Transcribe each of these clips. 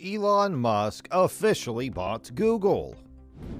Elon Musk officially bought Google.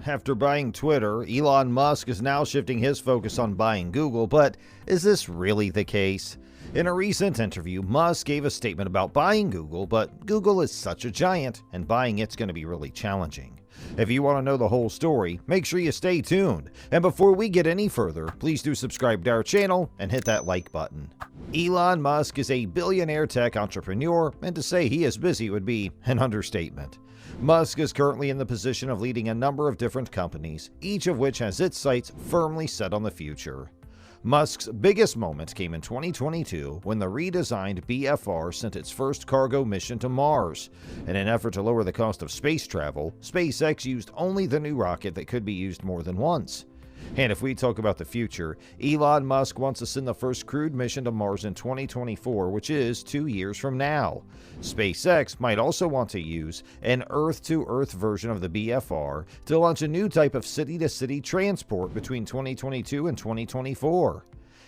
After buying Twitter, Elon Musk is now shifting his focus on buying Google, but is this really the case? In a recent interview, Musk gave a statement about buying Google, but Google is such a giant, and buying it's going to be really challenging. If you want to know the whole story, make sure you stay tuned. And before we get any further, please do subscribe to our channel and hit that like button. Elon Musk is a billionaire tech entrepreneur, and to say he is busy would be an understatement. Musk is currently in the position of leading a number of different companies, each of which has its sights firmly set on the future. Musk's biggest moment came in 2022 when the redesigned BFR sent its first cargo mission to Mars. In an effort to lower the cost of space travel, SpaceX used only the new rocket that could be used more than once. And if we talk about the future, Elon Musk wants to send the first crewed mission to Mars in 2024, which is 2 years from now. SpaceX might also want to use an Earth-to-Earth version of the BFR to launch a new type of city-to-city transport between 2022 and 2024.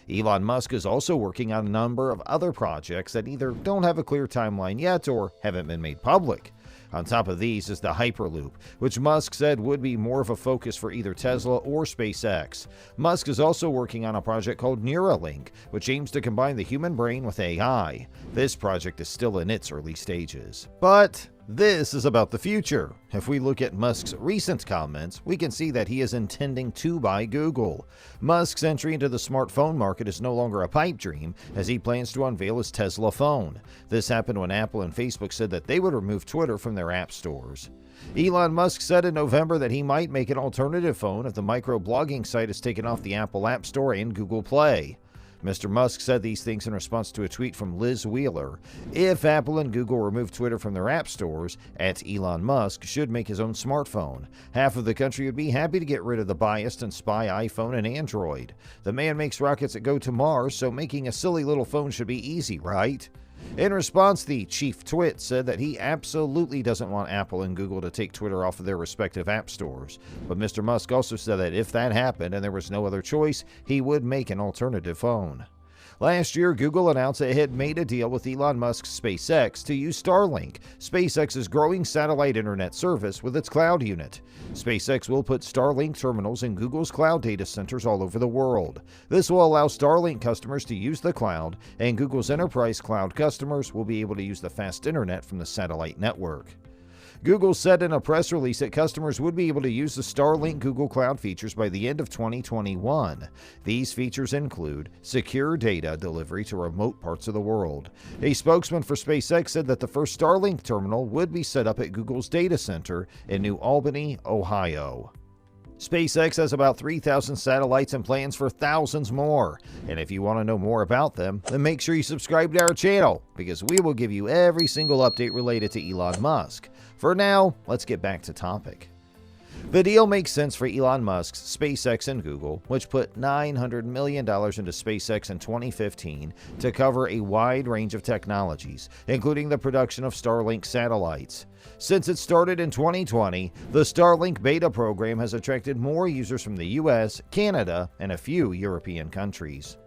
Elon Musk is also working on a number of other projects that either don't have a clear timeline yet or haven't been made public. On top of these is the Hyperloop, which Musk said would be more of a focus for either Tesla or SpaceX. Musk is also working on a project called Neuralink, which aims to combine the human brain with AI. This project is still in its early stages. But this is about the future. If we look at Musk's recent comments, we can see that he is intending to buy Google. Musk's entry into the smartphone market is no longer a pipe dream, as he plans to unveil his Tesla phone. This happened when Apple and Facebook said that they would remove Twitter from their app stores. Elon Musk said in November that he might make an alternative phone if the microblogging site is taken off the Apple App Store and Google Play. Mr. Musk said these things in response to a tweet from Liz Wheeler. If Apple and Google remove Twitter from their app stores, Elon Musk should make his own smartphone. Half of the country would be happy to get rid of the biased and spy iPhone and Android. The man makes rockets that go to Mars, so making a silly little phone should be easy, right? In response, the chief twit said that he absolutely doesn't want Apple and Google to take Twitter off of their respective app stores. But Mr. Musk also said that if that happened and there was no other choice, he would make an alternative phone. Last year, Google announced it had made a deal with Elon Musk's SpaceX to use Starlink, SpaceX's growing satellite internet service, with its cloud unit. SpaceX will put Starlink terminals in Google's cloud data centers all over the world. This will allow Starlink customers to use the cloud, and Google's enterprise cloud customers will be able to use the fast internet from the satellite network. Google said in a press release that customers would be able to use the Starlink Google Cloud features by the end of 2021. These features include secure data delivery to remote parts of the world. A spokesman for SpaceX said that the first Starlink terminal would be set up at Google's data center in New Albany, Ohio. SpaceX has about 3,000 satellites and plans for thousands more. And if you want to know more about them, then make sure you subscribe to our channel, because we will give you every single update related to Elon Musk. For now, let's get back to topic. The deal makes sense for Elon Musk's SpaceX and Google, which put $900 million into SpaceX in 2015 to cover a wide range of technologies, including the production of Starlink satellites. Since it started in 2020, the Starlink beta program has attracted more users from the US, Canada, and a few European countries.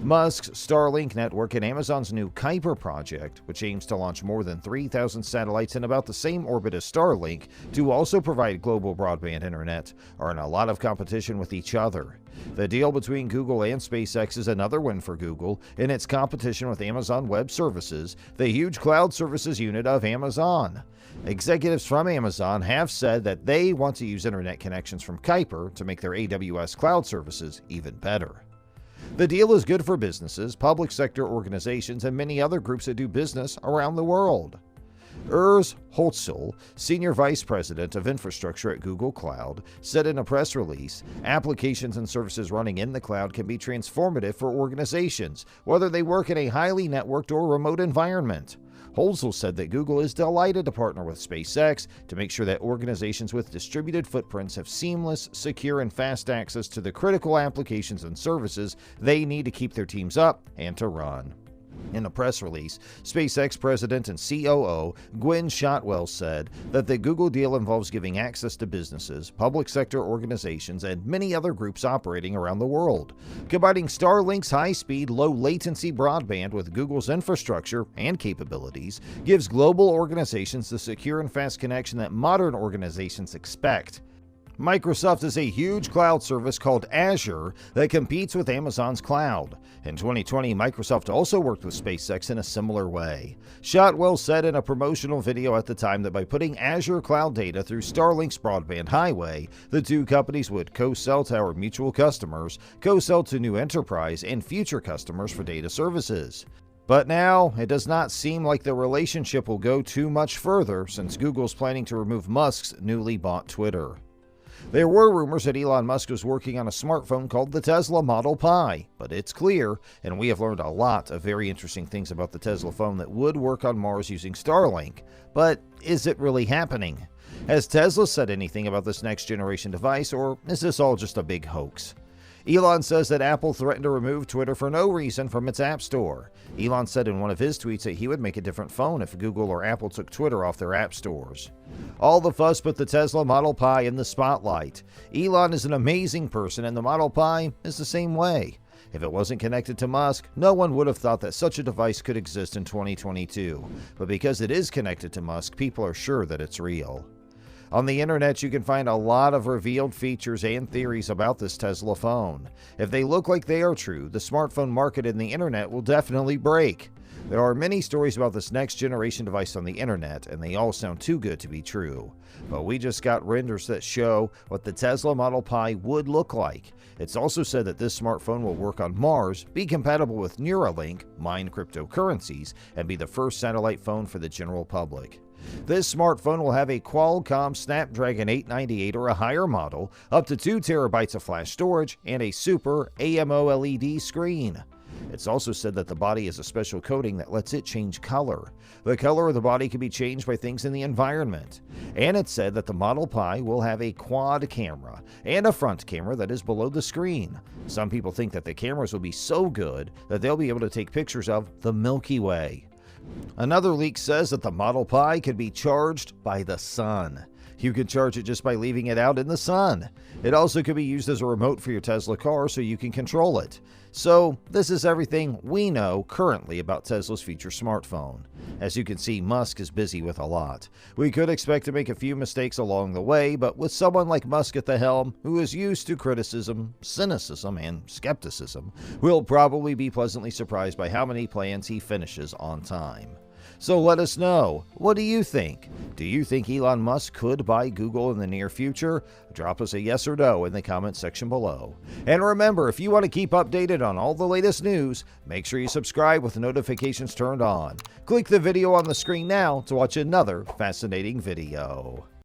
Musk's Starlink network and Amazon's new Kuiper project, which aims to launch more than 3,000 satellites in about the same orbit as Starlink to also provide global broadband internet, are in a lot of competition with each other. The deal between Google and SpaceX is another win for Google in its competition with Amazon Web Services, the huge cloud services unit of Amazon. Executives from Amazon have said that they want to use internet connections from Kuiper to make their AWS cloud services even better. The deal is good for businesses, public sector organizations, and many other groups that do business around the world. Urs Holtzel, Senior Vice President of Infrastructure at Google Cloud, said in a press release, applications and services running in the cloud can be transformative for organizations, whether they work in a highly networked or remote environment. Holtzel said that Google is delighted to partner with SpaceX to make sure that organizations with distributed footprints have seamless, secure, and fast access to the critical applications and services they need to keep their teams up and to run. In a press release, SpaceX President and COO Gwynne Shotwell said that the Google deal involves giving access to businesses, public sector organizations, and many other groups operating around the world. Combining Starlink's high-speed, low-latency broadband with Google's infrastructure and capabilities gives global organizations the secure and fast connection that modern organizations expect. Microsoft is a huge cloud service called Azure that competes with Amazon's cloud. In 2020, Microsoft also worked with SpaceX in a similar way. Shotwell said in a promotional video at the time that by putting Azure cloud data through Starlink's broadband highway, the two companies would co-sell to our mutual customers, co-sell to new enterprise and future customers for data services. But now, it does not seem like the relationship will go too much further since Google's planning to remove Musk's newly bought Twitter. There were rumors that Elon Musk was working on a smartphone called the Tesla Model Pi, but it's clear, and we have learned a lot of very interesting things about the Tesla phone that would work on Mars using Starlink. But is it really happening? Has Tesla said anything about this next generation device, or is this all just a big hoax? Elon says that Apple threatened to remove Twitter for no reason from its App Store. Elon said in one of his tweets that he would make a different phone if Google or Apple took Twitter off their app stores. All the fuss put the Tesla Model Pi in the spotlight. Elon is an amazing person, and the Model Pi is the same way. If it wasn't connected to Musk, no one would have thought that such a device could exist in 2022. But because it is connected to Musk, people are sure that it's real. On the internet, you can find a lot of revealed features and theories about this Tesla phone. If they look like they are true, the smartphone market in the internet will definitely break. There are many stories about this next generation device on the internet, and they all sound too good to be true. But we just got renders that show what the Tesla Model Pi would look like. It's also said that this smartphone will work on Mars, be compatible with Neuralink, mine cryptocurrencies, and be the first satellite phone for the general public. This smartphone will have a Qualcomm Snapdragon 898 or a higher model, up to 2 terabytes of flash storage, and a super AMOLED screen. It's also said that the body has a special coating that lets it change color. The color of the body can be changed by things in the environment. And it's said that the Model Pi will have a quad camera and a front camera that is below the screen. Some people think that the cameras will be so good that they'll be able to take pictures of the Milky Way. Another leak says that the Model Pi could be charged by the sun. You can charge it just by leaving it out in the sun. It also could be used as a remote for your Tesla car so you can control it. So, this is everything we know currently about Tesla's future smartphone. As you can see, Musk is busy with a lot. We could expect to make a few mistakes along the way, but with someone like Musk at the helm, who is used to criticism, cynicism, and skepticism, we'll probably be pleasantly surprised by how many plans he finishes on time. So let us know, what do you think? Do you think Elon Musk could buy Google in the near future? Drop us a yes or no in the comments section below. And remember, if you want to keep updated on all the latest news, make sure you subscribe with notifications turned on. Click the video on the screen now to watch another fascinating video.